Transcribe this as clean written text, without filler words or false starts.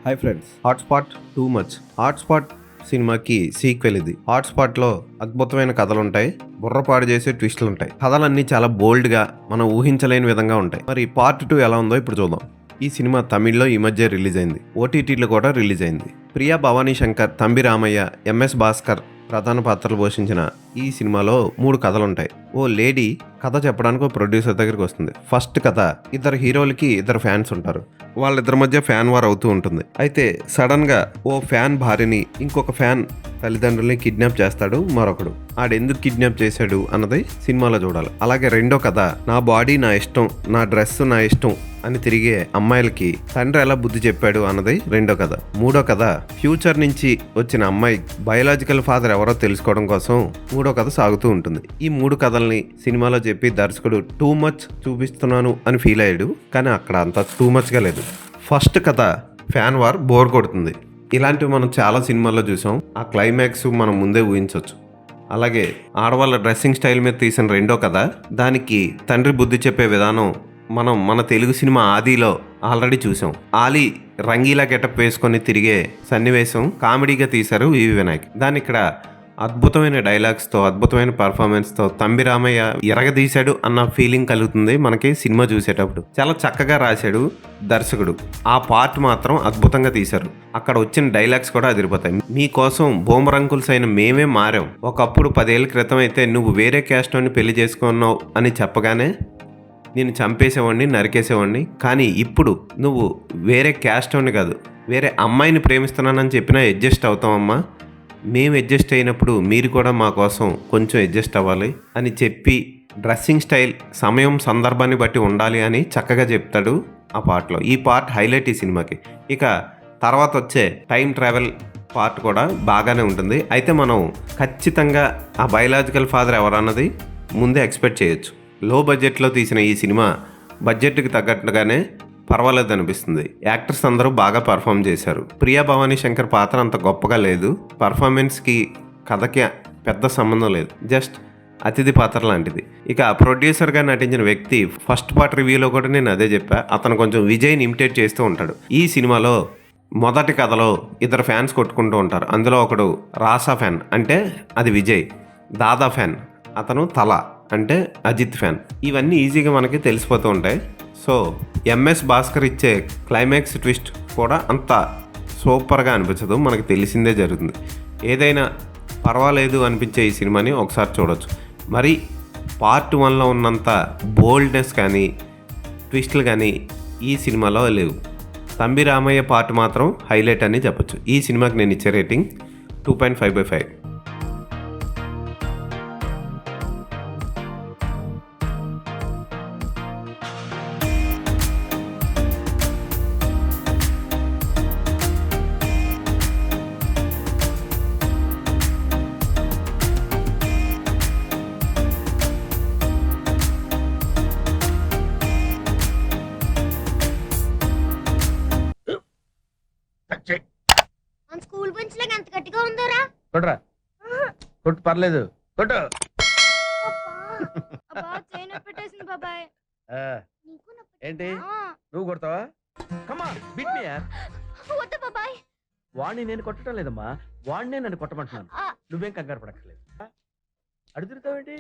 Hi friends, hotspot too much. Hotspot సినిమాకి sequel ఇది. హాట్స్పాట్లో అద్భుతమైన కథలు ఉంటాయి, బుర్రపాడు చేసే ట్విస్టులు ఉంటాయి. కథలన్నీ చాలా బోల్డ్గా, మనం ఊహించలేని విధంగా ఉంటాయి. మరి పార్ట్ 2 ఎలా ఉందో ఇప్పుడు చూద్దాం. ఈ సినిమా తమిళ్లో ఈ మధ్య రిలీజ్ అయింది, ఓటీటీలో కూడా రిలీజ్ అయింది. ప్రియా భవానీ శంకర్, తంబి రామయ్య, ఎంఎస్ భాస్కర్ ప్రధాన పాత్రలు పోషించిన ఈ సినిమాలో 3 కథలుంటాయి. ఓ లేడీ కథ చెప్పడానికి ఓ ప్రొడ్యూసర్ దగ్గరికి వస్తుంది. ఫస్ట్ కథ, ఇద్దరు హీరోలకి ఇద్దరు ఫ్యాన్స్ ఉంటారు. వాళ్ళిద్దరి మధ్య ఫ్యాన్ వార్ అవుతూ ఉంటుంది. అయితే సడన్ గా ఓ ఫ్యాన్ భార్యని ఇంకొక ఫ్యాన్ తల్లిదండ్రుల్ని కిడ్నాప్ చేస్తాడు మరొకడు. ఆడెందుకు కిడ్నాప్ చేశాడు అన్నది సినిమాలో చూడాలి. అలాగే రెండో కథ, నా బాడీ నా ఇష్టం, నా డ్రెస్ నా ఇష్టం అని తిరిగే అమ్మాయిలకి తండ్రి ఎలా బుద్ధి చెప్పాడు అన్నది రెండో కథ. మూడో కథ, ఫ్యూచర్ నుంచి వచ్చిన అమ్మాయి బయోలాజికల్ ఫాదర్ ఎవరో తెలుసుకోవడం కోసం మూడో కథ సాగుతూ ఉంటుంది. ఈ 3 కథల్ని సినిమాలో చెప్పి దర్శకుడు టూ మచ్ చూపిస్తున్నాను అని ఫీల్ అయ్యాడు, కానీ అక్కడ అంత టూ మచ్గా లేదు. ఫస్ట్ కథ ఫ్యాన్ వార్ బోర్ కొడుతుంది. ఇలాంటివి మనం చాలా సినిమాల్లో చూసాం. ఆ క్లైమాక్స్ మనం ముందే ఊహించవచ్చు. అలాగే ఆడవాళ్ళ డ్రెస్సింగ్ స్టైల్ మీద తీసిన రెండో కథ, దానికి తండ్రి బుద్ధి చెప్పే విధానం మనం మన తెలుగు సినిమా ఆదిలో ఆల్రెడీ చూసాం. ఆలీ రంగీలా గెటప్ వేసుకొని తిరిగే సన్నివేశం కామెడీగా తీశారు వివి వినాయక్. దాన్ని ఇక్కడ అద్భుతమైన డైలాగ్స్తో, అద్భుతమైన పర్ఫార్మెన్స్తో తంబి రామయ్య ఎరగదీశాడు అన్న ఫీలింగ్ కలుగుతుంది మనకి సినిమా చూసేటప్పుడు. చాలా చక్కగా రాశాడు దర్శకుడు. ఆ పార్ట్ మాత్రం అద్భుతంగా తీశారు. అక్కడ వచ్చిన డైలాగ్స్ కూడా అదిరిపోతాయి. మీకోసం బూమరంకుల్స్ అయిన మేమే మారాం. ఒకప్పుడు 10 ఏళ్ల క్రితం అయితే నువ్వు వేరే క్యాస్ట్ని పెళ్లి చేసుకున్నావు అని చెప్పగానే నేను చంపేసేవాడిని, నరికేసేవాడిని. కానీ ఇప్పుడు నువ్వు వేరే క్యాస్ట్ని కాదు, వేరే అమ్మాయిని ప్రేమిస్తున్నానని చెప్పినా అడ్జస్ట్ అవుతామమ్మా. మేము అడ్జస్ట్ అయినప్పుడు మీరు కూడా మా కోసం కొంచెం అడ్జస్ట్ అవ్వాలి అని చెప్పి, డ్రెస్సింగ్ స్టైల్ సమయం సందర్భాన్ని బట్టి ఉండాలి అని చక్కగా చెప్తాడు ఆ పార్ట్లో. ఈ పార్ట్ హైలైట్ ఈ సినిమాకి. ఇక తర్వాత వచ్చే టైం ట్రావెల్ పార్ట్ కూడా బాగానే ఉంటుంది. అయితే మనం ఖచ్చితంగా ఆ బయోలాజికల్ ఫాదర్ ఎవరన్నది ముందే ఎక్స్పెక్ట్ చేయొచ్చు. లో బడ్జెట్లో తీసిన ఈ సినిమా బడ్జెట్కి తగ్గట్టుగానే పర్వాలేదు అనిపిస్తుంది. యాక్టర్స్ అందరూ బాగా పర్ఫామ్ చేశారు. ప్రియా భవానీ శంకర్ పాత్ర అంత గొప్పగా లేదు. పర్ఫార్మెన్స్కి కథకి పెద్ద సంబంధం లేదు, జస్ట్ అతిథి పాత్ర లాంటిది. ఇక ప్రొడ్యూసర్గా నటించిన వ్యక్తి ఫస్ట్ పార్ట్ రివ్యూలో కూడా నేను అదే చెప్పా, అతను కొంచెం విజయ్ని ఇమిటేట్ చేస్తూ ఉంటాడు. ఈ సినిమాలో మొదటి కథలో ఇద్దరు ఫ్యాన్స్ కొట్టుకుంటూ ఉంటారు. అందులో ఒకడు రాసా ఫ్యాన్, అంటే అది విజయ్. దాదా ఫ్యాన్, అతను తల, అంటే అజిత్ ఫ్యాన్. ఇవన్నీ ఈజీగా మనకి తెలిసిపోతూ ఉంటాయి. సో ఎంఎస్ భాస్కర్ ఇచ్చే క్లైమాక్స్ ట్విస్ట్ కూడా అంత సూపర్గా అనిపించదు, మనకు తెలిసిందే జరుగుతుంది. ఏదైనా పర్వాలేదు అనిపించే ఈ సినిమాని ఒకసారి చూడొచ్చు. మరి పార్ట్ 1లో ఉన్నంత బోల్డ్నెస్ కానీ ట్విస్టులు కానీ ఈ సినిమాలో లేవు. తంబి రామయ్య పార్ట్ మాత్రం హైలైట్ అని చెప్పొచ్చు. ఈ సినిమాకి నేను ఇచ్చే రేటింగ్ 2.5/5. మన స్కూల్ బెంచ్ లాగా ఎంత గట్టిగా ఉందోరా. కొట్రా, కొట్టు, పర్లేదు, కొట్టు. చైన్ పెట్టేసింది బాబాయ్. ఆ, నీకు నొప్పి ఏంటి ఆ, నువ్వు కొడతావా? కమా బిట్ మీ యార్. వద్దు బాబాయ్. వాడిని నేను కొట్టడం లేదమ్మా, వాడినే నన్ను కొట్టమంటున్నాను. ఆ, నువ్వేం కంగారు పడక్కర్లేదు. అడుగుతావేంటి?